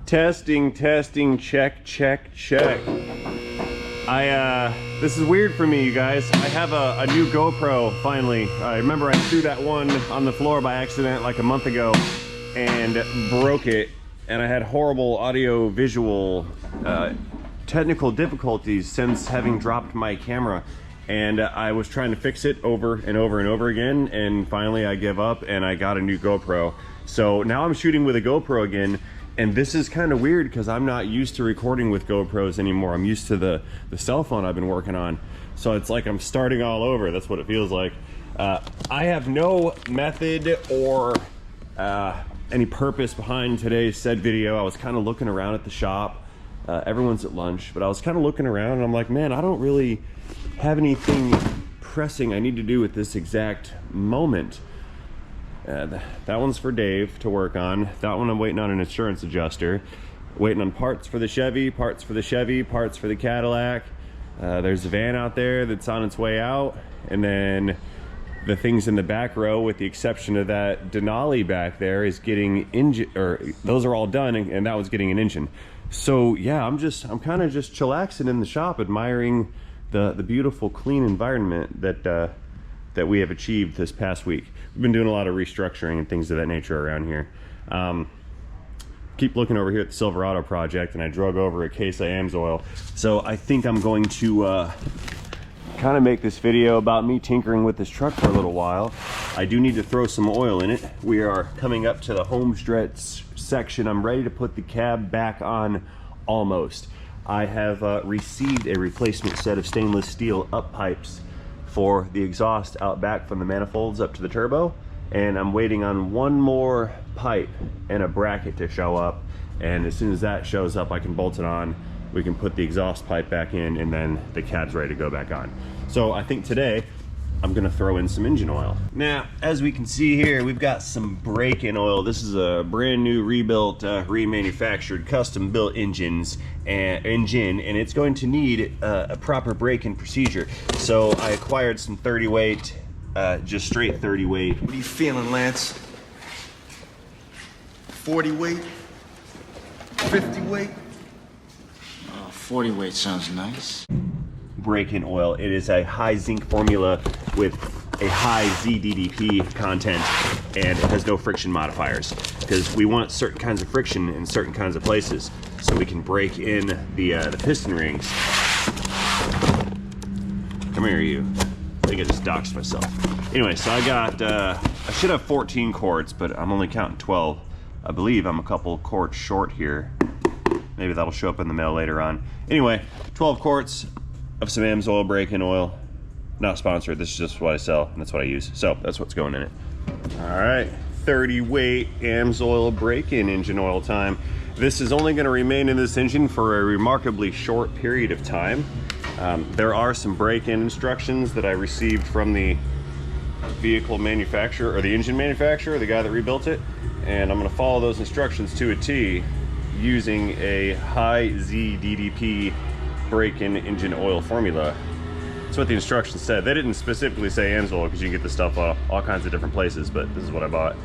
Testing, check. This is weird for me, you guys. I have a new GoPro, finally. I remember I threw that one on the floor by accident like a month ago and broke it. And I had horrible audio visual technical difficulties since having dropped my camera. And I was trying to fix it over and over again. And finally I give up and I got a new GoPro. So now I'm shooting with a GoPro again. And this is kind of weird because I'm not used to recording with GoPros anymore. I'm used to the cell phone I've been working on. So it's like I'm starting all over. That's what it feels like. I have no method or any purpose behind today's said video. I was kind of looking around at the shop. Everyone's at lunch, but I was kind of looking around and I'm like, man, I don't really have anything pressing I need to do with this exact moment. That one's for Dave to work on. That one I'm waiting on an insurance adjuster. Waiting on parts for the Chevy, parts for the Cadillac. There's a van out there that's on its way out. And then the things in the back row, with the exception of that Denali back there, is getting engine, or those are all done, and that was getting an engine. So yeah, I'm kind of just chillaxing in the shop, admiring the beautiful, clean environment that we have achieved this past week. We've been doing a lot of restructuring and things of that nature around here. Keep looking over here at the Silverado project, and I drug over a case of Amsoil. So I think I'm going to kind of make this video about me tinkering with this truck for a little while. I do need to throw some oil in it. We are coming up to the home stretch section. I'm ready to put the cab back on almost. I have received a replacement set of stainless steel up pipes for the exhaust out back from the manifolds up to the turbo, and I'm waiting on one more pipe and a bracket to show up, and as soon as that shows up I can bolt it on, we can put the exhaust pipe back in, and then the cab's ready to go back on. So I think today I'm gonna throw in some engine oil. Now, as we can see here, we've got some break-in oil. This is a brand new rebuilt, remanufactured, custom-built engine, and it's going to need a proper break-in procedure. So I acquired some 30 weight, just straight 30 weight. What are you feeling, Lance? 40 weight? 50 weight? 40 weight sounds nice. Break-in oil. It is a high zinc formula with a high ZDDP content, and it has no friction modifiers because we want certain kinds of friction in certain kinds of places so we can break in the piston rings. Come here, you. I think I just doxed myself. Anyway, so I got I should have 14 quarts, but I'm only counting 12. I believe I'm a couple quarts short here. Maybe that'll show up in the mail later on. Anyway, 12 quarts of some Amsoil break-in oil. Not sponsored, this is just what I sell, and that's what I use. So that's what's going in it. All right, 30 weight Amsoil break-in engine oil time. This is only gonna remain in this engine for a remarkably short period of time. There are some break-in instructions that I received from the vehicle manufacturer, or the engine manufacturer, the guy that rebuilt it, and I'm gonna follow those instructions to a T using a high ZDDP break-in engine oil formula. That's what the instructions said. They didn't specifically say Amsoil because you can get this stuff all kinds of different places, but this is what I bought.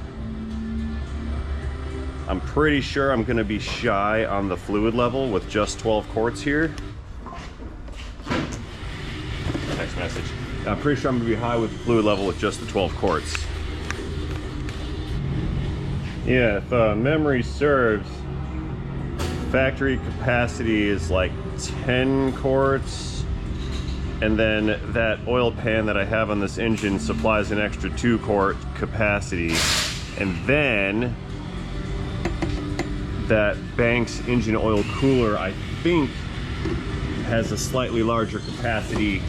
I'm pretty sure I'm gonna be shy on the fluid level with just 12 quarts here. Text message. I'm pretty sure I'm gonna be high with the fluid level with just the 12 quarts. Yeah, if memory serves, factory capacity is like 10 quarts, and then that oil pan that I have on this engine supplies an extra 2 quart capacity, and then that Banks engine oil cooler, I think, has a slightly larger capacity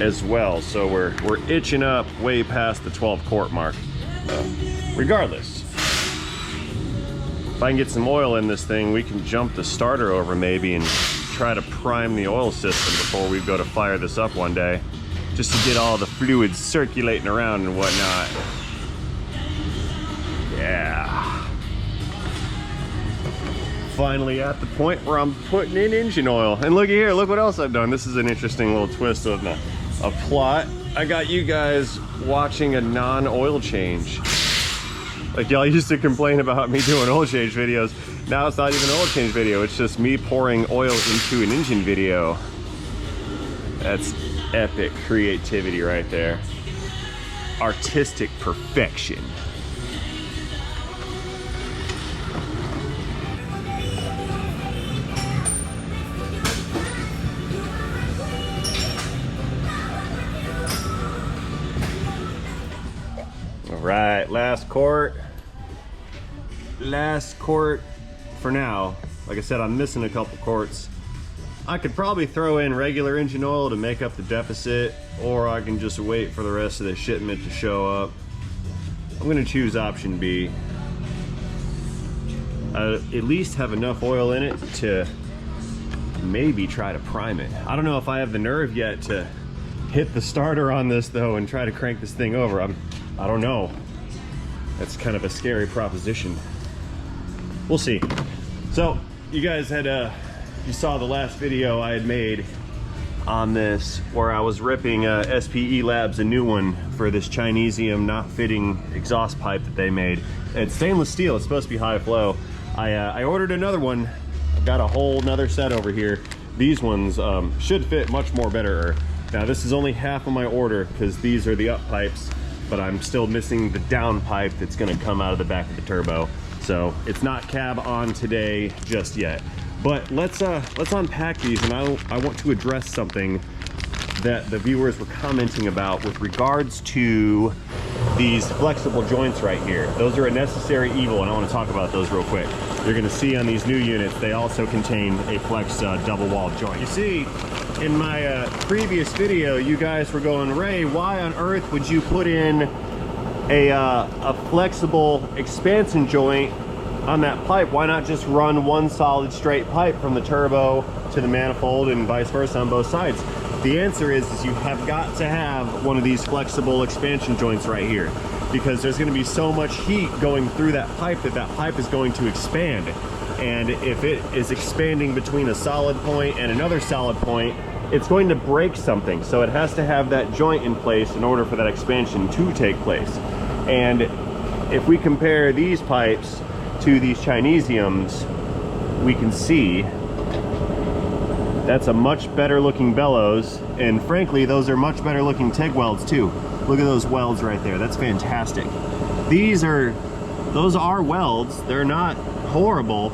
as well. So we're itching up way past the 12 quart mark. Regardless, if I can get some oil in this thing, we can jump the starter over maybe and try to prime the oil system before we go to fire this up one day, just to get all the fluids circulating around and whatnot. Yeah. Finally at the point where I'm putting in engine oil. And look here, look what else I've done. This is an interesting little twist of a plot. I got you guys watching a non-oil change. Like y'all used to complain about me doing oil change videos. Now it's not even an oil change video. It's just me pouring oil into an engine video. That's epic creativity right there. Artistic perfection. All right, last quart for now. Like I said, I'm missing a couple quarts. I could probably throw in regular engine oil to make up the deficit, or I can just wait for the rest of the shipment to show up. I'm gonna choose option B. At least have enough oil in it to maybe try to prime it. I don't know if I have the nerve yet to hit the starter on this though and try to crank this thing over. I don't know. That's kind of a scary proposition. We'll see. So you guys had you saw the last video I had made on this where I was ripping SPE Labs a new one for this Chinesium not fitting exhaust pipe that they made. It's stainless steel, it's supposed to be high flow. I ordered another one. I've got a whole nother set over here. These ones should fit much more better. Now this is only half of my order because these are the up pipes, but I'm still missing the down pipe that's gonna come out of the back of the turbo. So it's not cab on today just yet. But let's unpack these, and I want to address something that the viewers were commenting about with regards to these flexible joints right here. Those are a necessary evil, and I want to talk about those real quick. You're going to see on these new units, they also contain a flex double wall joint. You see, in my previous video, you guys were going, Ray, why on earth would you put in a flexible expansion joint on that pipe? Why not just run one solid straight pipe from the turbo to the manifold and vice versa on both sides? The answer is you have got to have one of these flexible expansion joints right here, because there's going to be so much heat going through that pipe is going to expand. And if it is expanding between a solid point and another solid point, it's going to break something. So it has to have that joint in place in order for that expansion to take place. And if we compare these pipes to these Chinesiums, we can see that's a much better looking bellows, and frankly those are much better looking TIG welds too. Look at those welds right there, that's fantastic. Those are welds, they're not horrible,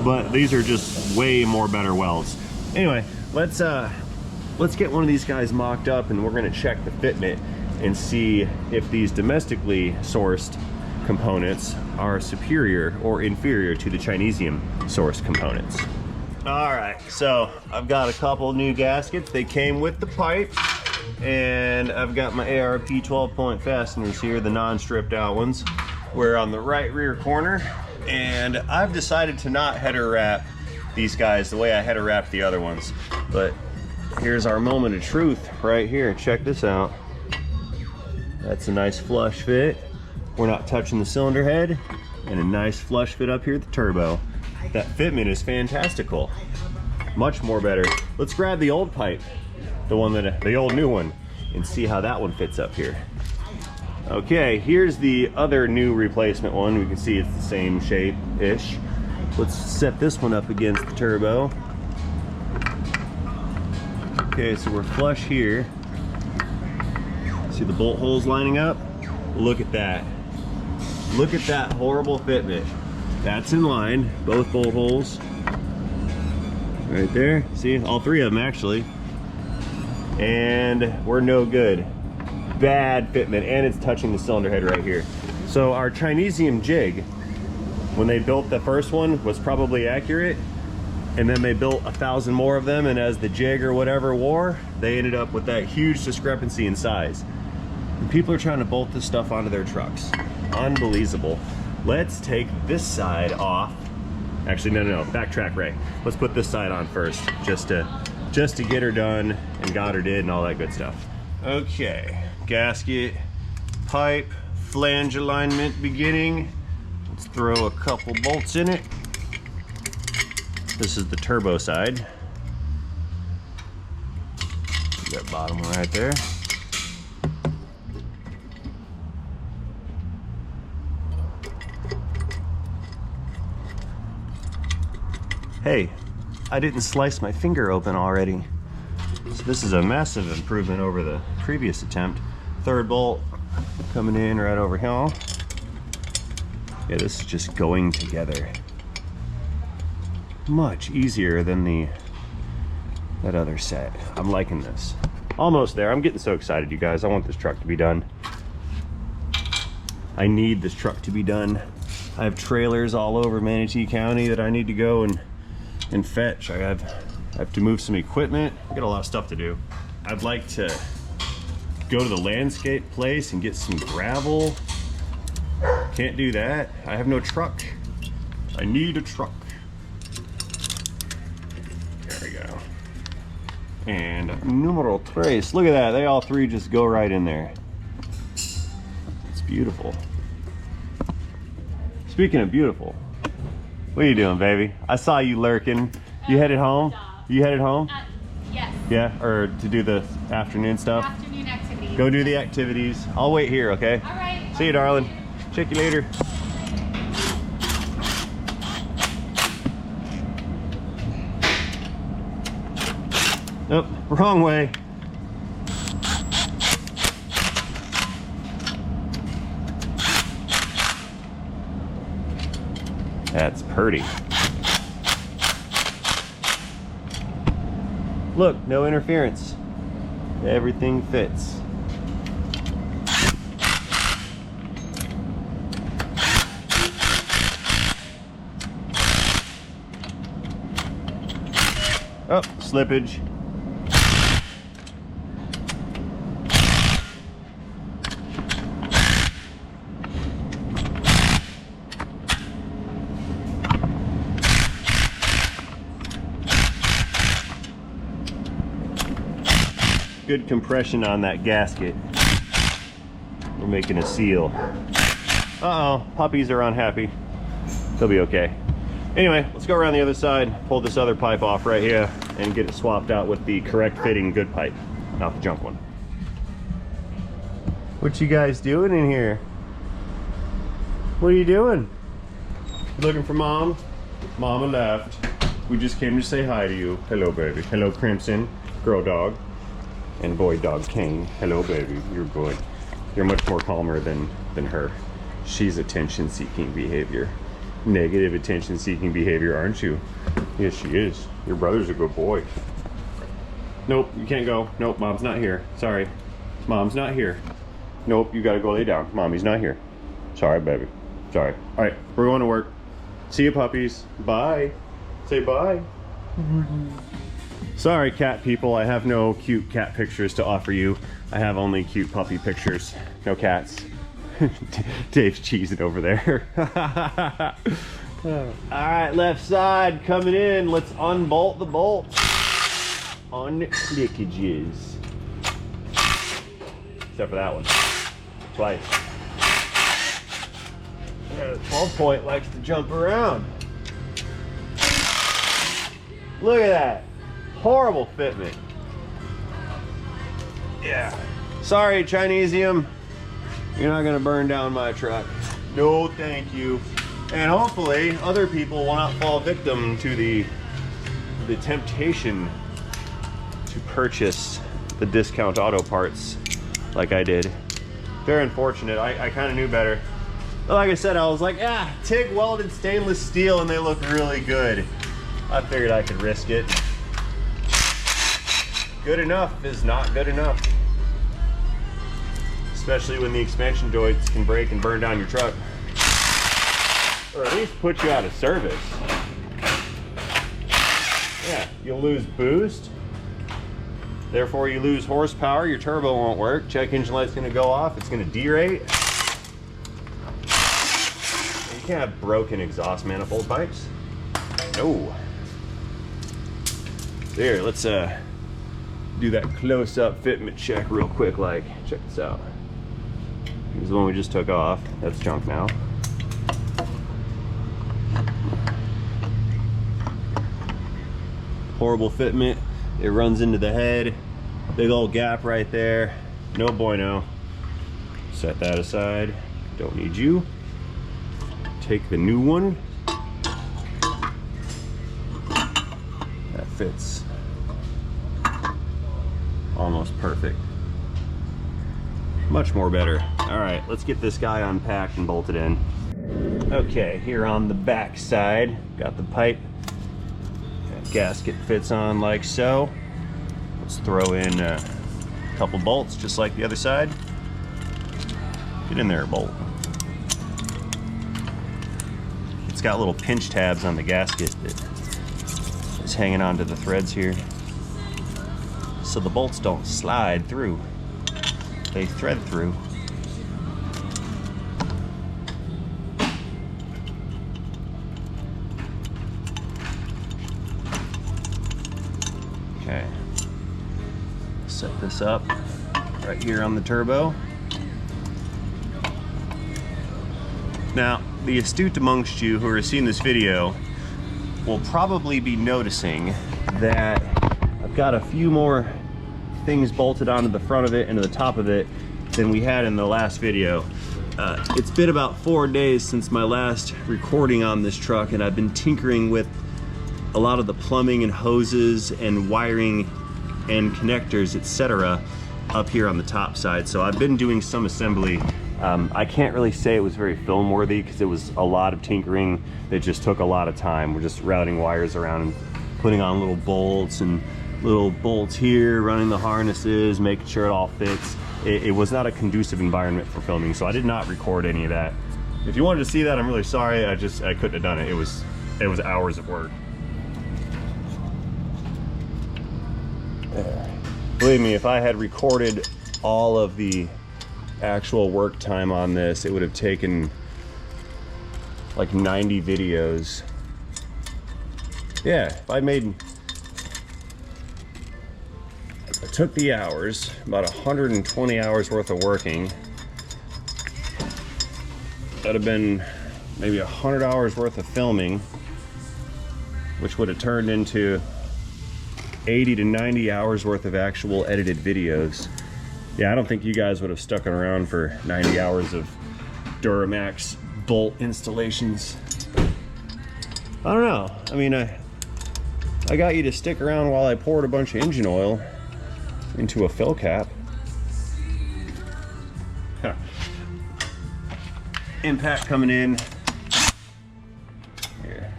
but these are just way more better welds. Anyway, let's get one of these guys mocked up, and we're gonna check the fitment and see if these domestically sourced components are superior or inferior to the Chinesium sourced components. All right, so I've got a couple new gaskets. They came with the pipe, and I've got my ARP 12-point fasteners here, the non-stripped out ones. We're on the right rear corner, and I've decided to not header wrap these guys the way I header wrapped the other ones. But here's our moment of truth right here. Check this out. That's a nice flush fit. We're not touching the cylinder head, and a nice flush fit up here at the turbo. That fitment is fantastical, much more better. Let's grab the old pipe, the old new one, and see how that one fits up here. Okay, here's the other new replacement one. We can see it's the same shape-ish. Let's set this one up against the turbo. Okay, so we're flush here. See the bolt holes lining up? Look at that. Look at that horrible fitment. That's in line, both bolt holes. Right there, see, all three of them actually. And we're no good. Bad fitment, and it's touching the cylinder head right here. So our Chinesium jig, when they built the first one, was probably accurate, and then they built 1,000 more of them, and as the jig or whatever wore, they ended up with that huge discrepancy in size. And people are trying to bolt this stuff onto their trucks. Unbelievable. Let's take this side off. Actually, no, backtrack, Ray. Let's put this side on first, just to get her done, and got her did, and all that good stuff. Okay, gasket, pipe, flange alignment beginning. Let's throw a couple bolts in it. This is the turbo side. That bottom one right there. Hey, I didn't slice my finger open already. So this is a massive improvement over the previous attempt. Third bolt coming in right over here. Yeah, this is just going together. Much easier than that other set. I'm liking this. Almost there. I'm getting so excited, you guys. I want this truck to be done. I need this truck to be done. I have trailers all over Manatee County that I need to go and fetch. I have to move some equipment. I got a lot of stuff to do. I'd like to go to the landscape place and get some gravel. Can't do that. I have no truck. I need a truck. There we go. And numero tres. Look at that. They all three just go right in there. It's beautiful. Speaking of beautiful, what are you doing, baby? I saw you lurking. You headed home? You headed home? Yes. Yeah, or to do the afternoon stuff? Afternoon activities. Go do the activities. I'll wait here, okay? All right. See you, darling. Check you later. Oh, wrong way. That's pretty. Look, no interference. Everything fits. Oh, slippage. Good compression on that gasket. We're making a seal. Uh-oh, puppies are unhappy. They'll be okay. Anyway, let's go around the other side, pull this other pipe off right here, and get it swapped out with the correct fitting good pipe, not the junk one. What you guys doing in here? What are you doing? You looking for Mom? Mama left. We just came to say hi to you. Hello, baby. Hello, Crimson, girl dog, and boy dog Kane. Hello, baby. You're good. You're much more calmer than her. She's attention-seeking behavior. Negative attention-seeking behavior, aren't you? Yes, she is. Your brother's a good boy. Nope, you can't go. Nope, Mom's not here. Sorry. Mom's not here. Nope, you gotta go lay down. Mommy's not here. Sorry, baby. Sorry. All right, we're going to work. See you, puppies. Bye. Say bye. Sorry, cat people. I have no cute cat pictures to offer you. I have only cute puppy pictures. No cats. Dave's cheesing over there. All right, left side coming in. Let's unbolt the bolts. Unclickages. Except for that one. Twice. Yeah, the 12-point likes to jump around. Look at that. Horrible fitment. Yeah. Sorry, Chinesium. You're not gonna burn down my truck. No, thank you. And hopefully other people will not fall victim to the temptation to purchase the discount auto parts like I did. Very unfortunate. I kind of knew better. But like I said, I was like, TIG welded stainless steel and they look really good. I figured I could risk it. Good enough is not good enough. Especially when the expansion joints can break and burn down your truck. Or at least put you out of service. Yeah, you'll lose boost. Therefore you lose horsepower, your turbo won't work, check engine light's gonna go off, it's gonna derate. You can't have broken exhaust manifold pipes. No. There, let's do that close-up fitment check real quick, like. Check this out. Here's the one we just took off. That's junk now. Horrible fitment. It runs into the head. Big old gap right there. No bueno. Set that aside. Don't need you. Take the new one. fits almost perfect. Much more better. All right, let's get this guy unpacked and bolted in. Okay, here on the back side, got the pipe. That gasket fits on like so. Let's throw in a couple bolts just like the other side. Get in there, bolt. It's got little pinch tabs on the gasket that is hanging onto the threads here, so the bolts don't slide through. They thread through. Okay. Set this up right here on the turbo. Now, the astute amongst you who are seeing this video will probably be noticing that I've got a few more things bolted onto the front of it and to the top of it than we had in the last video. It's been about 4 days since my last recording on this truck, and I've been tinkering with a lot of the plumbing and hoses and wiring and connectors, etc. up here on the top side. So I've been doing some assembly. I can't really say it was very film worthy because it was a lot of tinkering that just took a lot of time. We're just routing wires around and putting on little bolts and little bolts here, running the harnesses, making sure it all fits. It was not a conducive environment for filming, so I did not record any of that. If you wanted to see that, I'm really sorry. I couldn't have done it. It was hours of work. Believe me, if I had recorded all of the actual work time on this, it would have taken like 90 videos. Yeah, if I took the hours, about 120 hours worth of working, that'd have been maybe 100 hours worth of filming, which would have turned into 80 to 90 hours worth of actual edited videos. Yeah, I don't think you guys would have stuck around for 90 hours of Duramax bolt installations. I don't know. I mean, I got you to stick around while I poured a bunch of engine oil into a fill cap. Huh. Impact coming in. Here.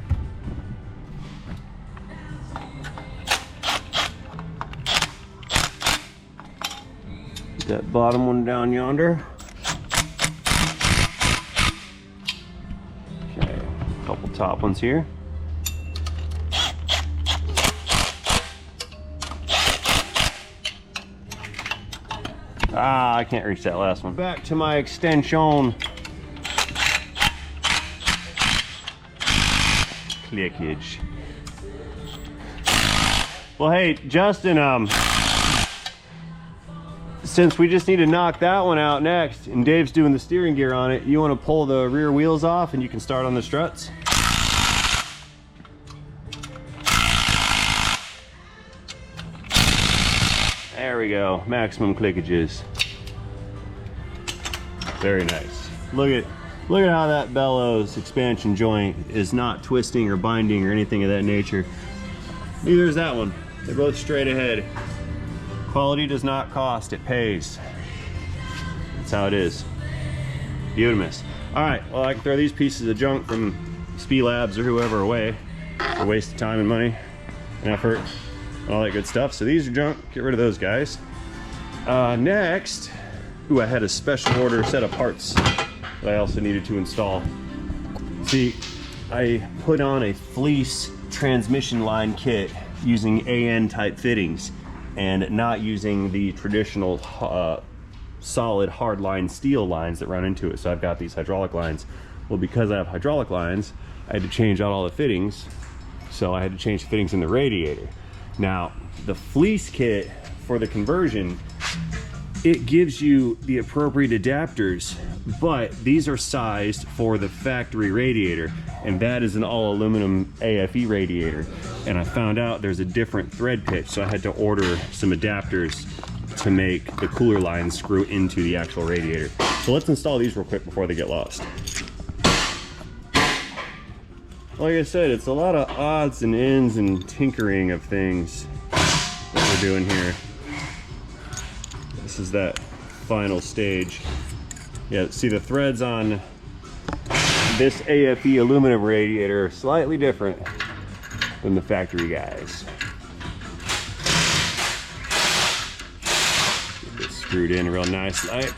Get that bottom one down yonder. Okay, a couple top ones here. Ah, I can't reach that last one. Back to my extension. Clickage. Well, hey, Justin, since we just need to knock that one out next, and Dave's doing the steering gear on it, you want to pull the rear wheels off and you can start on the struts? There we go, maximum clickages. Very nice. Look at how that bellows expansion joint is not twisting or binding or anything of that nature. Neither is that one. They're both straight ahead. Quality does not cost, it pays. That's how it is. Beautimous. All right, well, I can throw these pieces of junk from Spee Labs or whoever away. It's a waste of time and money and effort and all that good stuff. So these are junk, get rid of those guys. Next, ooh, I had a special order set of parts that I also needed to install. See, I put on a fleece transmission line kit using AN type fittings and not using the traditional solid hard line steel lines that run into it. So I've got these hydraulic lines. Well, because I have hydraulic lines, I had to change out all the fittings. So I had to change the fittings in the radiator. Now, the fleece kit for the conversion, it gives you the appropriate adapters, but these are sized for the factory radiator, and that is an all aluminum AFE radiator. And I found out there's a different thread pitch, so I had to order some adapters to make the cooler lines screw into the actual radiator. So let's install these real quick before they get lost. like I said, it's a lot of odds and ends and tinkering of things that we're doing here. This is that final stage. Yeah, see the threads on this AFE aluminum radiator are slightly different than the factory guys. Get this screwed in real nice like.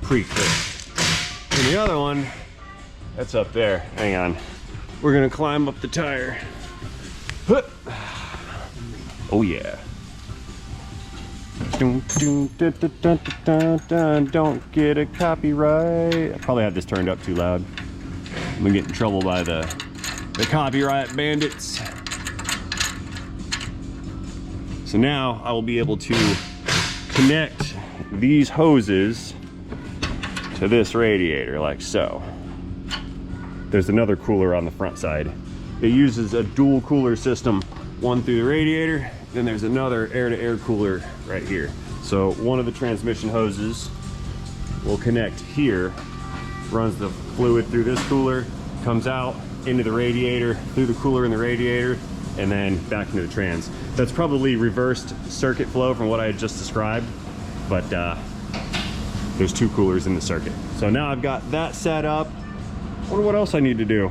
Pretty quick. And the other one, that's up there. Hang on. We're gonna climb up the tire. Oh yeah. Don't get a copyright. I probably had this turned up too loud. I'm gonna get in trouble by the copyright bandits. So now I will be able to connect these hoses to this radiator like so. There's another cooler on the front side. It uses a dual cooler system, one through the radiator, then there's another air-to-air cooler right here. So one of the transmission hoses will connect here, runs the fluid through this cooler, comes out into the radiator, through the cooler in the radiator, and then back into the trans. That's probably reversed circuit flow from what I had just described, but there's two coolers in the circuit. So now I've got that set up. I wonder what else I need to do.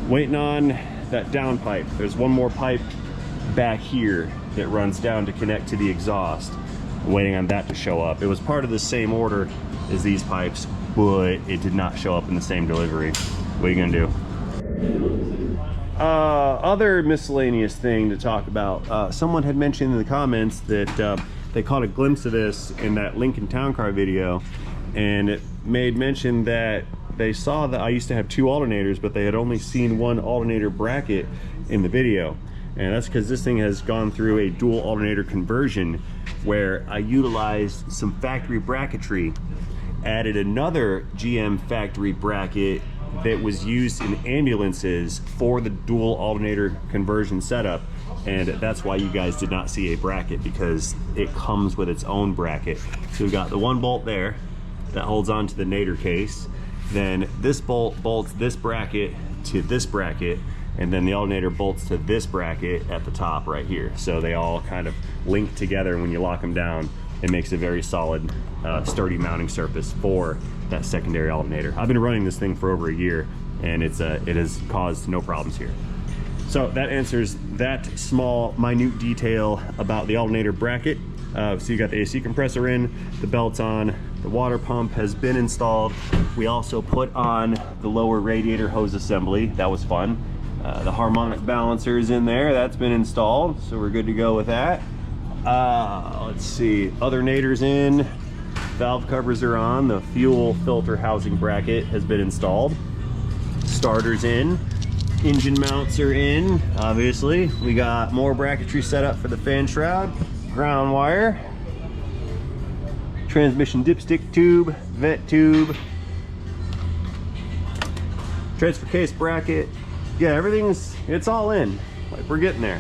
Waiting on that down pipe. There's one more pipe back here that runs down to connect to the exhaust. I'm waiting on that to show up. It was part of the same order as these pipes, but it did not show up in the same delivery. What are you gonna do? Other miscellaneous thing to talk about. Someone had mentioned in the comments that they caught a glimpse of this in that Lincoln Town Car video, and it made mention that they saw that I used to have two alternators, but they had only seen one alternator bracket in the video. And that's because this thing has gone through a dual alternator conversion where I utilized some factory bracketry, added another GM factory bracket that was used in ambulances for the dual alternator conversion setup. And that's why you guys did not see a bracket, because it comes with its own bracket. So we've got the one bolt there that holds on to the nadir case. Then this bolt bolts this bracket to this bracket, and then the alternator bolts to this bracket at the top right here. So they all kind of link together, and when you lock them down, it makes a very solid, sturdy mounting surface for that secondary alternator. I've been running this thing for over a year, and it has caused no problems here. So that answers that small, minute detail about the alternator bracket. So you got the AC compressor in, the belt's on, the water pump has been installed. We also put on the lower radiator hose assembly. That was fun. The harmonic balancer is in there. That's been installed, so we're good to go with that. Let's see, other naders in, valve covers are on, the fuel filter housing bracket has been installed, starters in, engine mounts are in, obviously. We got more bracketry set up for the fan shroud, ground wire, transmission dipstick tube, vent tube, transfer case bracket. Yeah, it's all in. Like, we're getting there.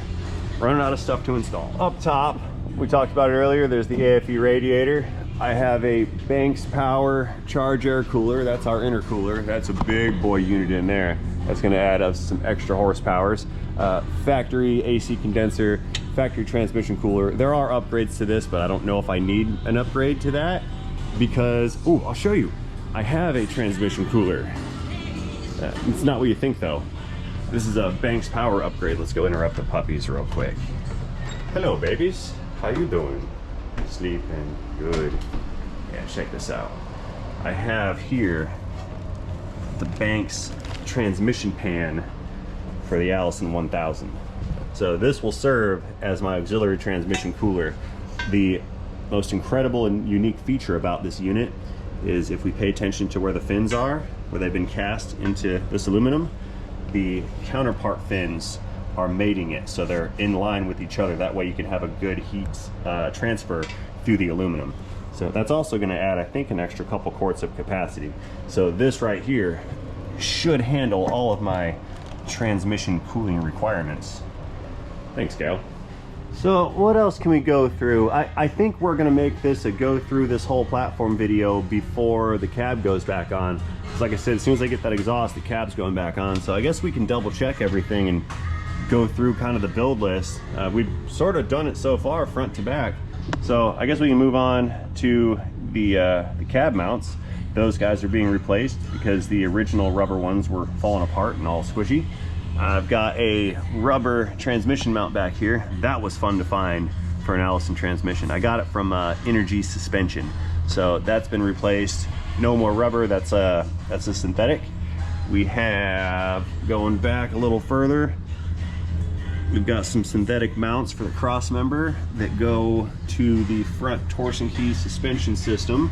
Running out of stuff to install. Up top, we talked about it earlier, there's the AFE radiator. I have a Banks Power charge air cooler. That's our intercooler. That's a big boy unit in there. That's gonna add us some extra horsepowers. Factory AC condenser, factory transmission cooler. There are upgrades to this, but I don't know if I need an upgrade to that because, oh, I'll show you. I have a transmission cooler. It's not what you think though. This is a Banks Power upgrade. Let's go interrupt the puppies real quick. Hello babies, how you doing? Sleeping, good. Yeah, check this out. I have here the Banks transmission pan for the Allison 1000. So this will serve as my auxiliary transmission cooler. The most incredible and unique feature about this unit is if we pay attention to where the fins are, where they've been cast into this aluminum, the counterpart fins are mating it, so they're in line with each other. That way you can have a good heat transfer through the aluminum. So that's also going to add, I think, an extra couple quarts of capacity. So this right here should handle all of my transmission cooling requirements. Thanks, Gal. So what else can we go through? I think we're going to make this a go through this whole platform video before the cab goes back on. like I said, as soon as I get that exhaust, the cab's going back on. So I guess we can double check everything and go through kind of the build list. We've sort of done it so far front to back. So I guess we can move on to the cab mounts. Those guys are being replaced because the original rubber ones were falling apart and all squishy. I've got a rubber transmission mount back here. That was fun to find for an Allison transmission. I got it from Energy Suspension. So that's been replaced. No more rubber, that's a synthetic. We have, going back a little further, we've got some synthetic mounts for the cross member that go to the front torsion key suspension system.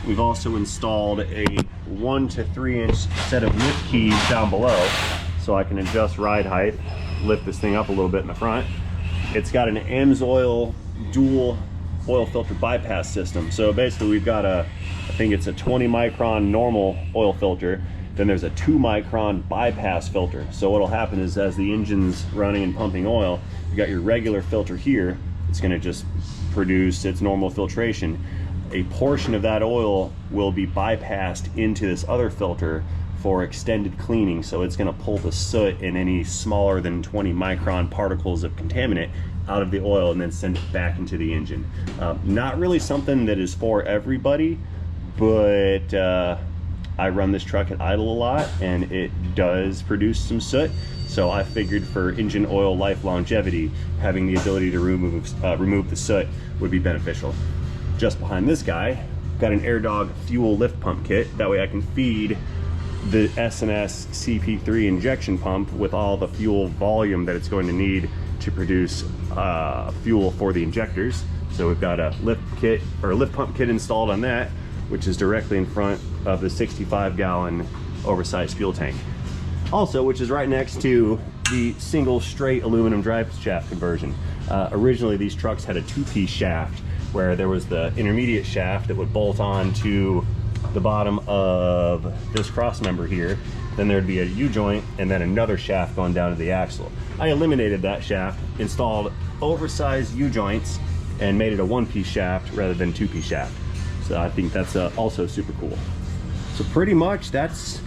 We've also installed a 1 to 3 inch set of lift keys down below so I can adjust ride height, lift this thing up a little bit in the front. It's got an Amsoil dual oil filter bypass system. So basically we've got I think it's a 20 micron normal oil filter, then there's a 2 micron bypass filter. So what'll happen is as the engine's running and pumping oil, you got your regular filter here, it's gonna just produce its normal filtration. A portion of that oil will be bypassed into this other filter for extended cleaning. So it's gonna pull the soot and any smaller than 20 micron particles of contaminant out of the oil and then send it back into the engine. Not really something that is for everybody, but I run this truck at idle a lot and it does produce some soot. So I figured for engine oil life longevity, having the ability to remove the soot would be beneficial. Just behind this guy, got an AirDog fuel lift pump kit. That way I can feed the S&S CP3 injection pump with all the fuel volume that it's going to need to produce fuel for the injectors. So we've got a lift kit or a lift pump kit installed on that, which is directly in front of the 65-gallon oversized fuel tank. Also, which is right next to the single straight aluminum drive shaft conversion. Originally these trucks had a 2-piece shaft where there was the intermediate shaft that would bolt on to the bottom of this cross member here. Then there'd be a U-joint and then another shaft going down to the axle. I eliminated that shaft, installed oversized U-joints, and made it a 1-piece shaft rather than 2-piece shaft. So I think that's also super cool. So pretty much that's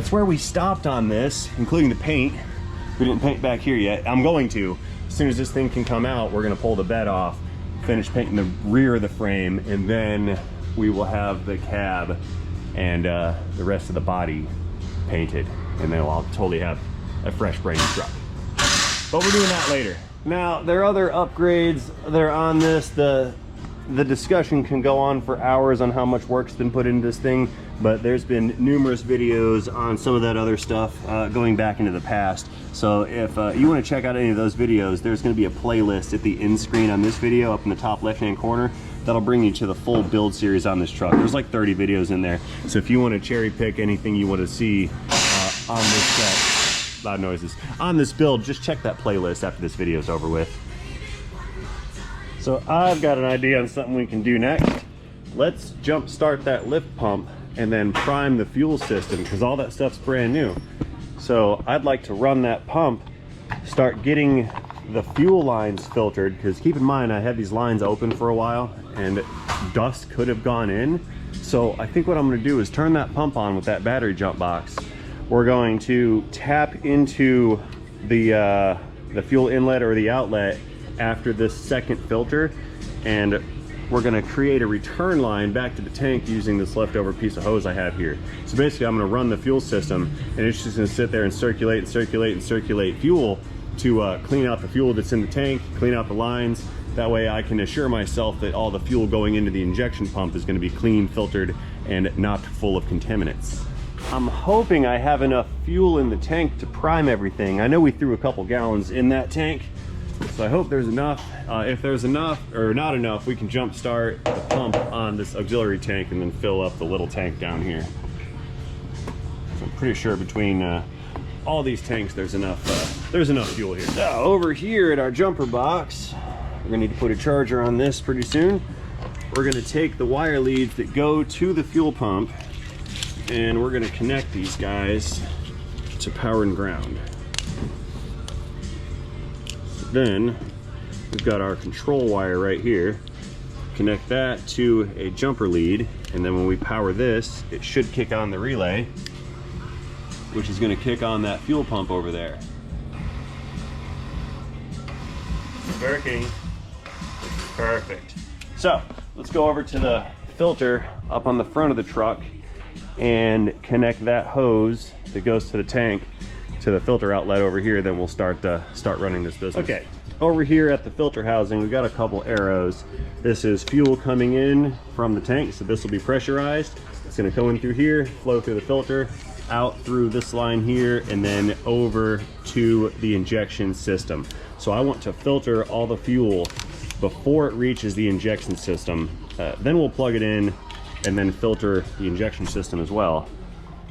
where we stopped on this, including the paint. We didn't paint back here yet. I'm going to. As soon as this thing can come out, we're gonna pull the bed off, finish painting the rear of the frame, and then we will have the cab and the rest of the body painted, and then I'll totally have a fresh brand new truck. But we're doing that later. Now there are other upgrades that are on this. The discussion can go on for hours on how much work's been put into this thing, but there's been numerous videos on some of that other stuff going back into the past. So if you want to check out any of those videos, there's going to be a playlist at the end screen on this video up in the top left hand corner that'll bring you to the full build series on this truck. There's like 30 videos in there, so if you want to cherry pick anything you want to see on this set, loud noises, on this build, just check that playlist after this video is over with. So I've got an idea on something we can do next. Let's jump start that lift pump and then prime the fuel system, because all that stuff's brand new. So I'd like to run that pump, start getting the fuel lines filtered, because keep in mind I had these lines open for a while and dust could have gone in. So I think what I'm going to do is turn that pump on with that battery jump box. We're going to tap into the fuel inlet or the outlet after this second filter, and we're going to create a return line back to the tank using this leftover piece of hose I have here. So basically I'm going to run the fuel system and it's just going to sit there and circulate and circulate and circulate fuel to clean out the fuel that's in the tank, clean out the lines. That way I can assure myself that all the fuel going into the injection pump is going to be clean, filtered, and not full of contaminants. I'm hoping I have enough fuel in the tank to prime everything. I know we threw a couple gallons in that tank, so I hope there's enough. If there's enough or not enough, we can jump start the pump on this auxiliary tank and then fill up the little tank down here. So I'm pretty sure between all these tanks there's enough fuel here. So over here at our jumper box, we're gonna need to put a charger on this pretty soon. We're gonna take the wire leads that go to the fuel pump and we're gonna connect these guys to power and ground. Then we've got our control wire right here. Connect that to a jumper lead And then when we power this, it should kick on the relay, which is gonna kick on that fuel pump over there. Working. Perfect. So let's go over to the filter up on the front of the truck and connect that hose that goes to the tank to the filter outlet over here. Then we'll start running this business. Okay, over here at the filter housing, we've got a couple arrows. This is fuel coming in from the tank, so this will be pressurized. It's going to go in through here, flow through the filter, out through this line here, and then over to the injection system. So I want to filter all the fuel before it reaches the injection system. Then we'll plug it in and then filter the injection system as well.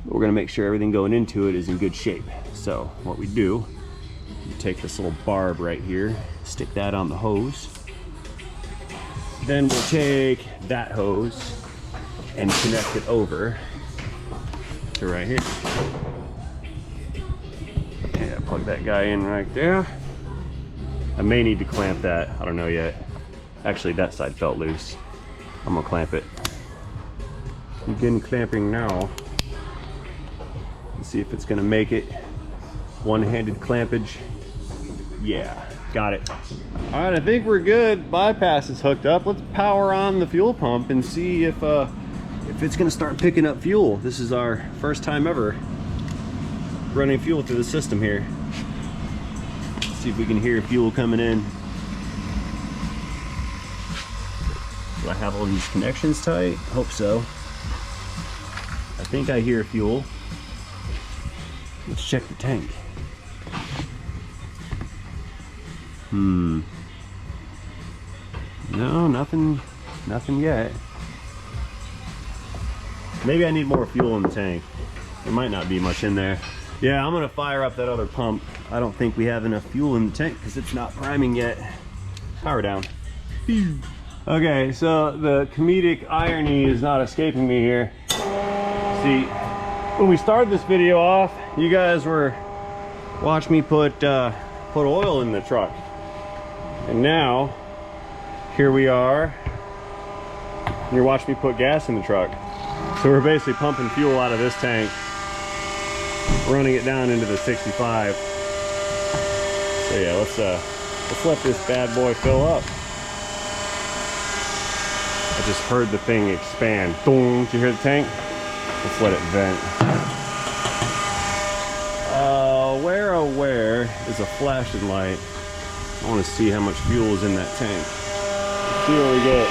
But we're gonna make sure everything going into it is in good shape. So what we do, you take this little barb right here, stick that on the hose. Then we'll take that hose and connect it over to right here. Yeah, plug that guy in right there. I may need to clamp that, I don't know yet. Actually, that side felt loose. I'm gonna clamp it. Begin clamping now. Let's see if it's gonna make it. One-handed clampage. Yeah, got it. All right, I think we're good. Bypass is hooked up. Let's power on the fuel pump and see if it's gonna start picking up fuel. This is our first time ever running fuel through the system here. See if we can hear fuel coming in. Do I have all these connections tight? Hope so. I think I hear fuel. Let's check the tank. No, nothing yet. Maybe I need more fuel in the tank. There might not be much in there. Yeah, I'm gonna fire up that other pump. I don't think we have enough fuel in the tank because it's not priming yet. Power down. Okay, so the comedic irony is not escaping me here. See, when we started this video off, you guys were watching me put oil in the truck. And now, here we are. You're watching me put gas in the truck. So we're basically pumping fuel out of this tank, running it down into the 65. So yeah, let's let this bad boy fill up. I just heard the thing expand. Boom! Did you hear the tank? Let's let it vent. Where is a flashing light? I want to see how much fuel is in that tank. Let's see what we get.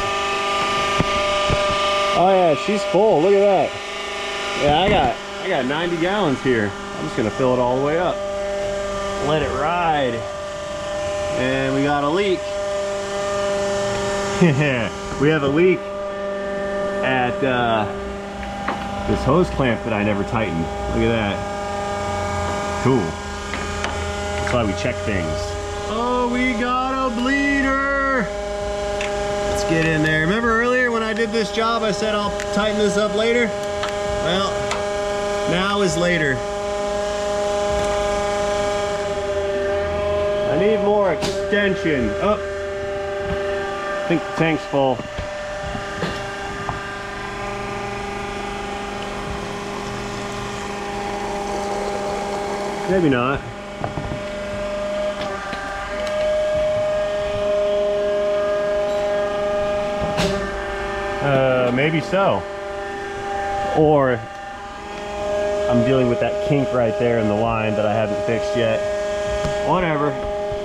Oh yeah, she's full. Look at that. Yeah, I got 90 gallons here. I'm just gonna fill it all the way up. Let it ride. And we got a leak. We have a leak at this hose clamp that I never tightened. Look at that. Cool. That's why we check things. Oh, we got a bleeder. Let's get in there. Remember earlier when I did this job, I said I'll tighten this up later? Well, now is later. I need more extension. Oh, I think the tank's full. Maybe not. Maybe so. Or I'm dealing with that kink right there in the line that I haven't fixed yet. Whatever.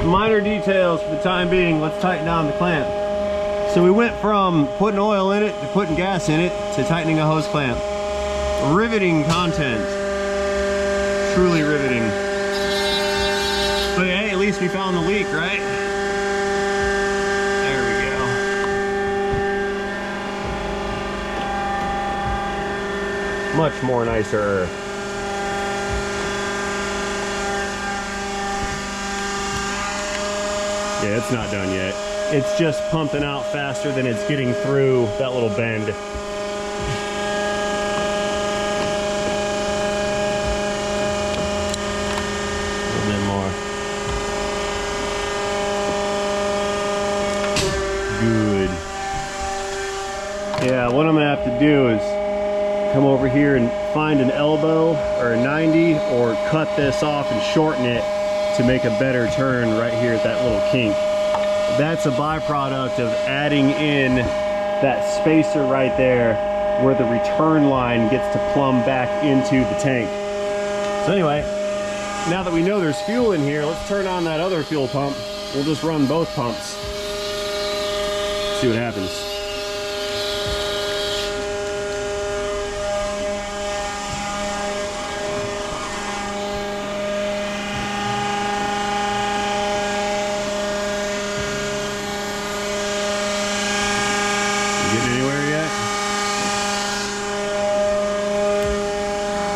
Minor details for the time being. Let's tighten down the clamp. So we went from putting oil in it to putting gas in it to tightening a hose clamp. Riveting content. Truly riveting. But hey, at least we found the leak, right? There we go. Much more nicer. Yeah, it's not done yet. It's just pumping out faster than it's getting through that little bend. A little bit more. Good. Yeah, what I'm gonna have have to do is come over here and find an elbow or a 90 or cut this off and shorten it to make a better turn right here at that little kink. That's a byproduct of adding in that spacer right there where the return line gets to plumb back into the tank. So anyway, now that we know there's fuel in here, let's turn on that other fuel pump. We'll just run both pumps. See what happens.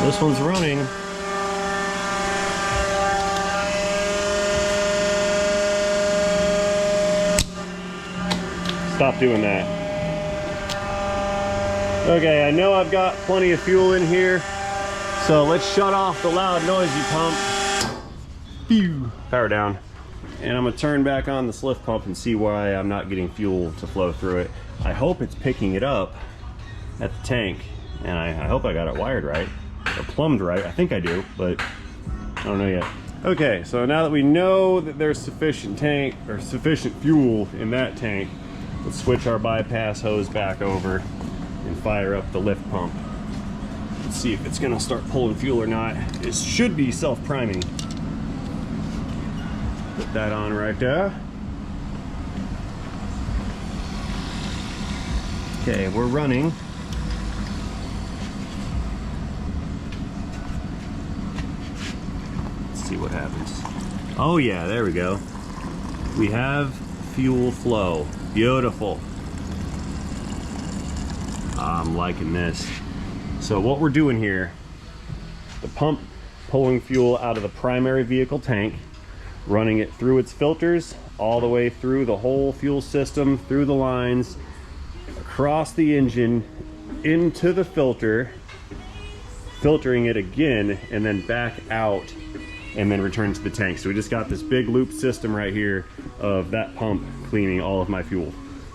This one's running. Stop doing that. Okay, I know I've got plenty of fuel in here, so let's shut off the loud noisy pump. Phew. Power down. And I'm gonna turn back on this lift pump and see why I'm not getting fuel to flow through it. I hope it's picking it up at the tank, and I hope I got it wired right. Or plumbed right. I think I do, but I don't know yet. Okay, so now that we know that there's sufficient tank or sufficient fuel in that tank, let's switch our bypass hose back over and fire up the lift pump. Let's see if it's gonna start pulling fuel or not. It should be self-priming. Put that on right there. Okay, we're running. See what happens. Oh yeah, there we go. We have fuel flow. Beautiful. I'm liking this. So what we're doing here, the pump pulling fuel out of the primary vehicle tank, running it through its filters, all the way through the whole fuel system, through the lines, across the engine, into the filter, filtering it again, and then back out, and then return to the tank. So we just got this big loop system right here of that pump cleaning all of my fuel.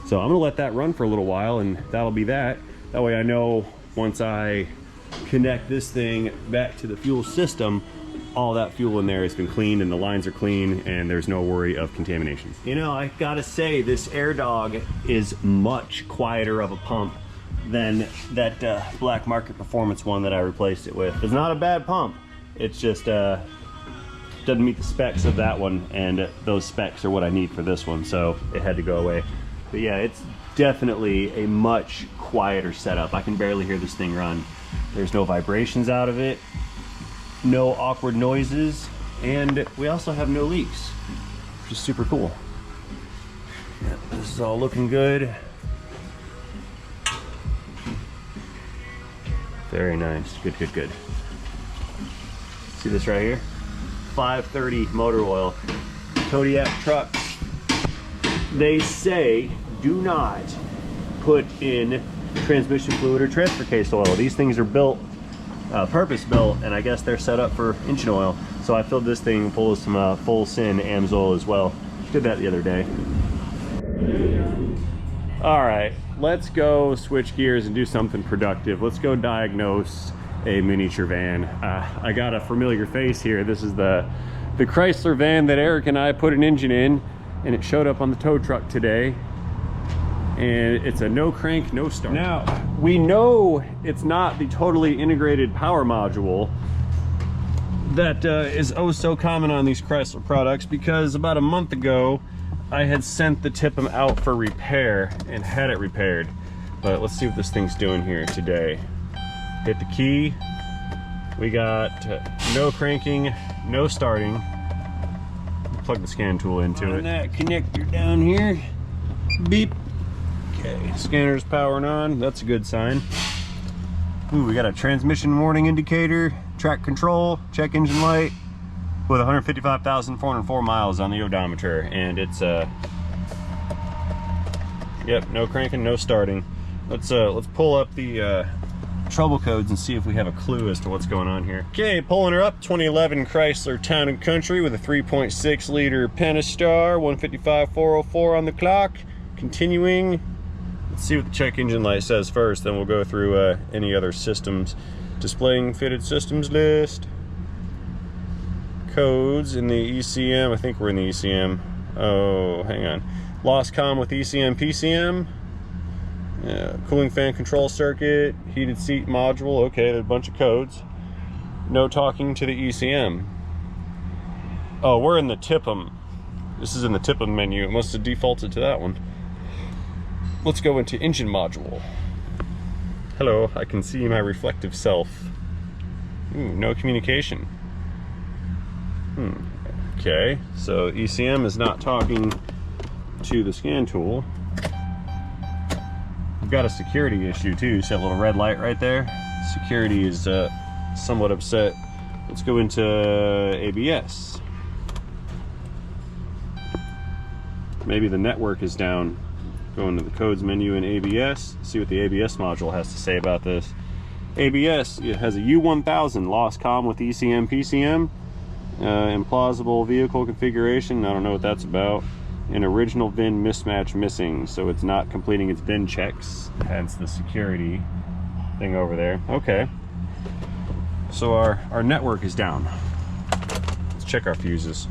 So I'm gonna let that run for a little while, and that'll be that. That way I know once I connect this thing back to the fuel system, all that fuel in there has been cleaned and the lines are clean and there's no worry of contamination. You know, I gotta say, this Air Dog is much quieter of a pump than that Black Market Performance one that I replaced it with. It's not a bad pump. It's just doesn't meet the specs of that one, and those specs are what I need for this one, so it had to go away. But yeah, it's definitely a much quieter setup. I can barely hear this thing run. There's no vibrations out of it, no awkward noises, and we also have no leaks, which is super cool. Yeah, this is all looking good. Very nice. Good, good, good. See this right here? 530 motor oil. Kodiak trucks, they say do not put in transmission fluid or transfer case oil. These things are built, purpose built, and I guess they're set up for engine oil. So I filled this thing full of some full sin Amsoil as well. Did that the other day. All right, let's go switch gears and do something productive. Let's go diagnose a miniature van. I got a familiar face here. This is the Chrysler van that Eric and I put an engine in, and it showed up on the tow truck today, and it's a no crank, no start. Now, we know it's not the totally integrated power module that is oh so common on these Chrysler products, because about a month ago I had sent the Tipum out for repair and had it repaired. But let's see what this thing's doing here today. Hit the key. We got no cranking, no starting. Plug the scan tool into it. That connector down here. Beep. Okay, scanner's powering on. That's a good sign. Ooh, we got a transmission warning indicator, track control, check engine light, with 155,404 miles on the odometer, and it's yep, no cranking, no starting. Let's pull up the trouble codes and see if we have a clue as to what's going on here. Okay, pulling her up, 2011 Chrysler Town & Country with a 3.6 liter Pentastar, 155,404 on the clock. Continuing, Let's see what the check engine light says first, then we'll go through any other systems. Displaying fitted systems list. Codes in the ECM. I think we're in the ECM. Oh, hang on. Lost comm with ECM, PCM. Cooling fan control circuit. Heated seat module. Okay, there's a bunch of codes. No talking to the ECM. Oh, we're in the TIPM. This is in the TIPM menu. It must have defaulted to that one. Let's go into engine module. Hello, I can see my reflective self. Ooh, no communication. Okay, so ECM is not talking to the scan tool. We've got a security issue too. See that little red light right there? Security is somewhat upset. Let's go into ABS. Maybe the network is down. Go into the codes menu in ABS, see what the ABS module has to say about this. ABS, it has a U1000 lost comm with ECM, PCM, implausible vehicle configuration, I don't know what that's about. An original VIN mismatch missing, so it's not completing its VIN checks, hence the security thing over there. Okay, so our network is down. Let's check our fuses.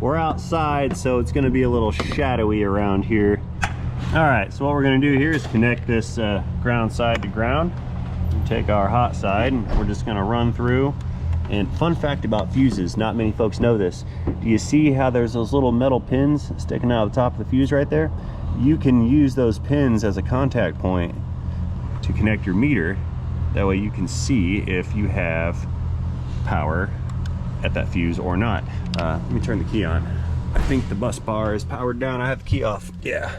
We're outside, so it's going to be a little shadowy around here. All right, so what we're going to do here is connect this ground side to ground. Take our hot side, and we're just going to run through. And fun fact about fuses, not many folks know this. Do you see how there's those little metal pins sticking out of the top of the fuse right there? You can use those pins as a contact point to connect your meter. That way you can see if you have power at that fuse or not. Let me turn the key on. I think the bus bar is powered down. I have the key off. Yeah.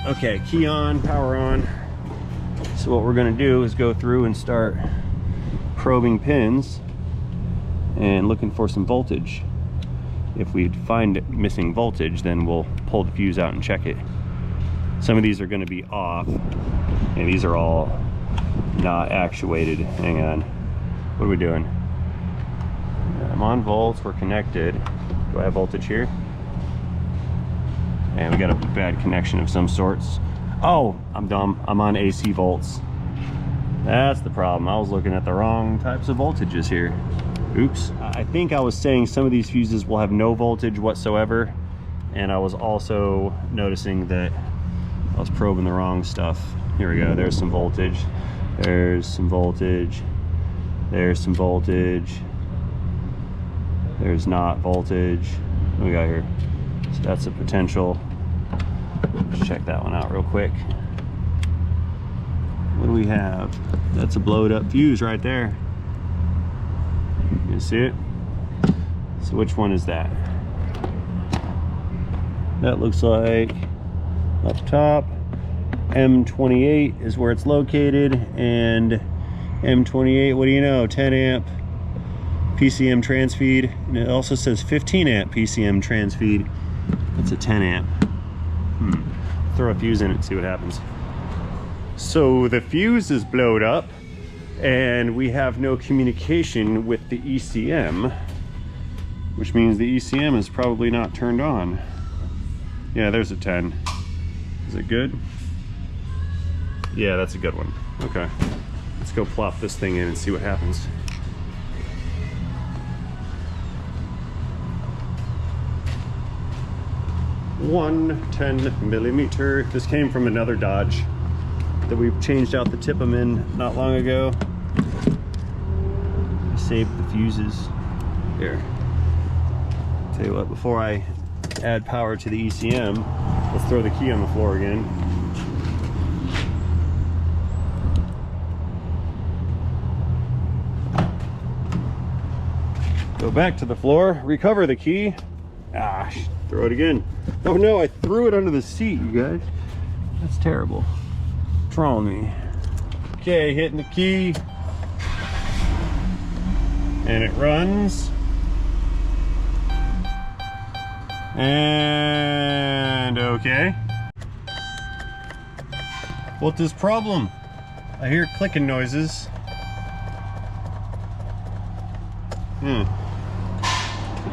Okay, key on, power on. So what we're gonna do is go through and start probing pins and looking for some voltage. If we find missing voltage, then we'll pull the fuse out and check it. Some of these are gonna be off, and these are all not actuated. Hang on. What are we doing? I'm on volts, we're connected. Do I have voltage here? And we got a bad connection of some sorts. Oh, I'm dumb. I'm on AC volts. That's the problem. I was looking at the wrong types of voltages here. Oops. I think I was saying some of these fuses will have no voltage whatsoever. And I was also noticing that I was probing the wrong stuff. Here we go. There's some voltage. There's some voltage. There's some voltage. There's not voltage. What do we got here? So that's a potential. Let's check that one out real quick. What do we have? That's a blowed up fuse right there. You see it? So which one is that? That looks like up top. M28 is where it's located, and M28, what do you know? 10 amp PCM transfeed, and it also says 15 amp PCM transfeed. That's a 10 amp. Throw a fuse in it and see what happens. So the fuse is blowed up and we have no communication with the ECM, which means the ECM is probably not turned on. Yeah, there's a 10. Is it good? Yeah, that's a good one. Okay, let's go plop this thing in and see what happens. One 10mm. This came from another Dodge that we've changed out the TIPM in not long ago. I saved the fuses. Here. Tell you what, before I add power to the ECM, let's throw the key on the floor again. Go back to the floor, recover the key. Ah, throw it again. Oh no, I threw it under the seat, you guys. That's terrible. What's wrong with me? Okay, hitting the key. And it runs. And okay. What's this problem? I hear clicking noises.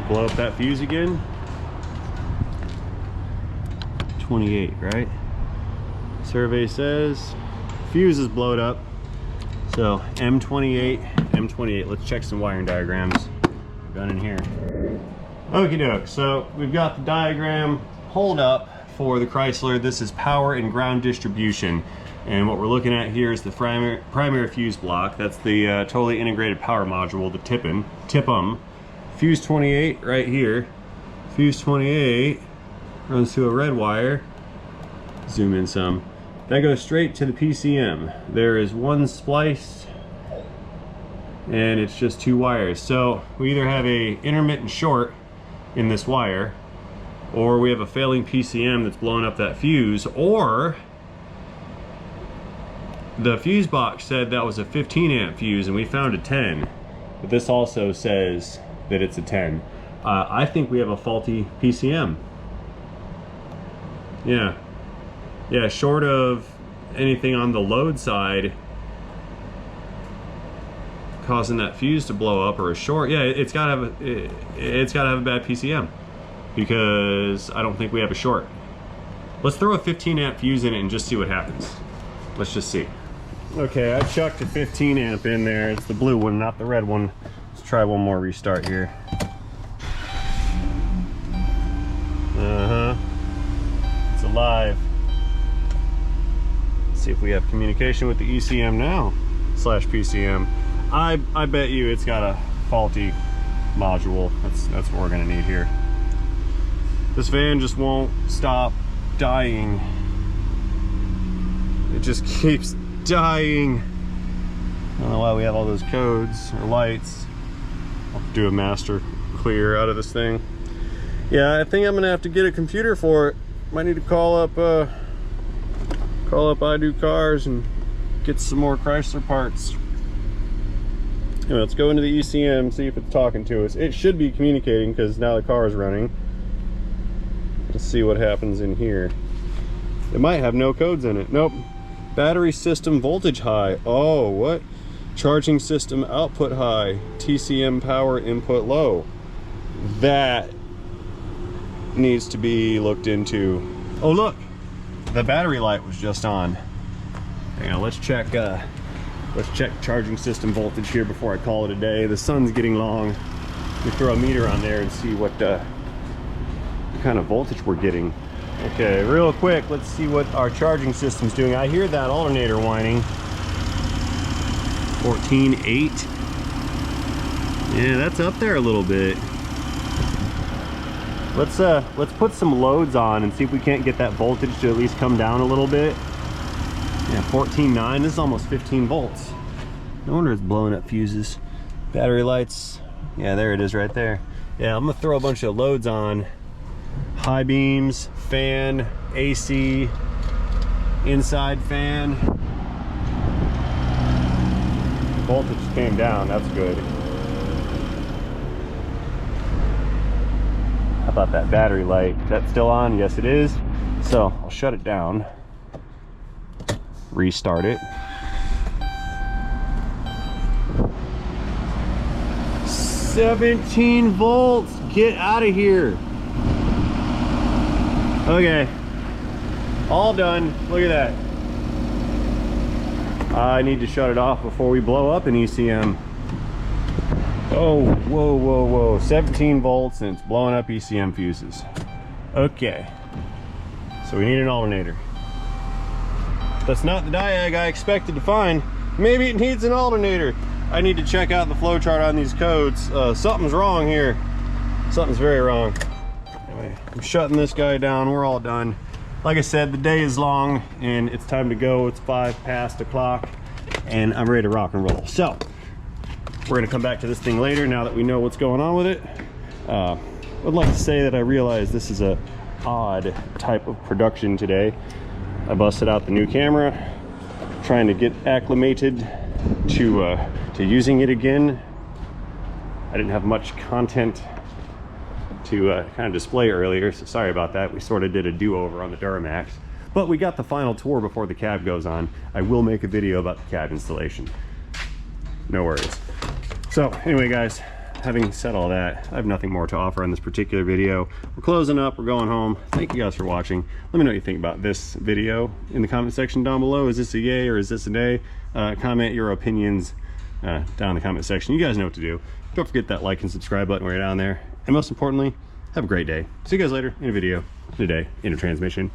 Blow up that fuse again. M28, right? Survey says fuse is blowed up. So M28. Let's check some wiring diagrams. Gun in here. Okie doke. So we've got the diagram pulled up for the Chrysler. This is power and ground distribution. And what we're looking at here is the primary fuse block. That's the totally integrated power module, the TIPM. Fuse 28 right here. Fuse 28 runs to a red wire. Zoom in some. That goes straight to the PCM. There is one splice and it's just 2 wires. So we either have a intermittent short in this wire, or we have a failing PCM that's blowing up that fuse, or the fuse box said that was a 15 amp fuse and we found a 10, but this also says that it's a 10. I think we have a faulty PCM. Yeah, short of anything on the load side causing that fuse to blow up, or a short, yeah, it's gotta have a bad PCM, because I don't think we have a short. Let's throw a 15 amp fuse in it and just see what happens. Let's just see. Okay, I chucked a 15 amp in there. It's the blue one, not the red one. Let's try one more restart here. It's alive. Let's see if we have communication with the ECM now, / PCM. I bet you it's got a faulty module. That's what we're gonna need here. This van just won't stop dying. It just keeps dying. I don't know why we have all those codes or lights. I'll do a master clear out of this thing. Yeah, I think I'm gonna have to get a computer for it. Might need to call up I Do Cars and get some more Chrysler parts. Anyway, let's go into the ECM, see if it's talking to us. It should be communicating because now the car is running. Let's see what happens in here. It might have no codes in it. Nope. Battery system voltage high. Oh, what? Charging system output high. TCM power input low. That needs to be looked into. Oh, look. The battery light was just on. Hang on, let's check charging system voltage here before I call it a day. The sun's getting long. We throw a meter on there and see what kind of voltage we're getting. Okay, real quick, let's see what our charging system's doing. I hear that alternator whining. 14.8. Yeah, that's up there a little bit. Let's put some loads on and see if we can't get that voltage to at least come down a little bit. Yeah, 14.9. This is almost 15 volts. No wonder it's blowing up fuses. Battery lights. Yeah, there it is right there. Yeah, I'm gonna throw a bunch of loads on. High beams, fan, AC, inside fan. Voltage came down, that's good. How about that battery light? Is that still on? Yes, it is. So I'll shut it down, restart it. 17 volts, get out of here. Okay, all done. Look at that. I need to shut it off before we blow up an ECM. Oh, whoa. 17 volts and it's blowing up ECM fuses. Okay, so we need an alternator. That's not the diag I expected to find. Maybe it needs an alternator. I need to check out the flowchart on these codes. Something's wrong here. Something's very wrong. Anyway, I'm shutting this guy down. We're all done. Like I said, the day is long and it's time to go. It's 5 past o'clock and I'm ready to rock and roll. So we're gonna come back to this thing later now that we know what's going on with it. I'd like to say that I realize this is a odd type of production today. I busted out the new camera, trying to get acclimated to using it again. I didn't have much content to kind of display earlier, so sorry about that. We sort of did a do-over on the Duramax, but we got the final tour before the cab goes on. I will make a video about the cab installation. No worries. So anyway, guys, having said all that, I have nothing more to offer on this particular video. We're closing up, we're going home. Thank you guys for watching. Let me know what you think about this video in the comment section down below. Is this a yay or is this a nay? Comment your opinions down in the comment section. You guys know what to do. Don't forget that like and subscribe button right down there. And most importantly, have a great day. See you guys later in a video, in a day, in a transmission.